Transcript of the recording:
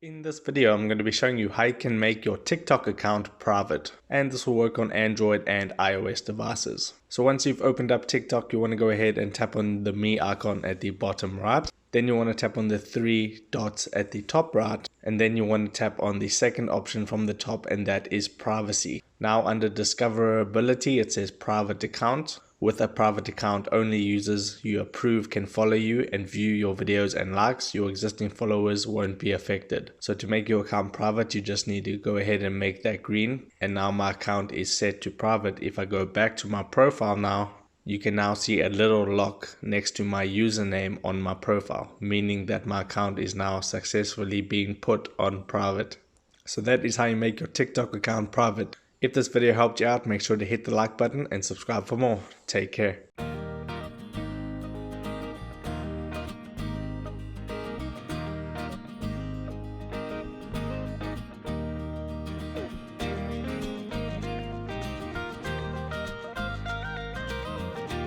In this video, I'm going to be showing you how you can make your TikTok account private, and this will work on Android and iOS devices. So once you've opened up TikTok, you want to go ahead and tap on the me icon at the bottom right. Then you want to tap on the three dots at the top right, and then you want to tap on the second option from the top, and that is privacy. Now under discoverability, it says private account. With a private account, only users you approve can follow you and view your videos and likes. Your existing followers won't be affected. So to make your account private, you just need to go ahead and make that green. And now my account is set to private. If I go back to my profile now, you can now see a little lock next to my username on my profile, meaning that my account is now successfully being put on private. So that is how you make your TikTok account private. If this video helped you out, make sure to hit the like button and subscribe for more. Take care.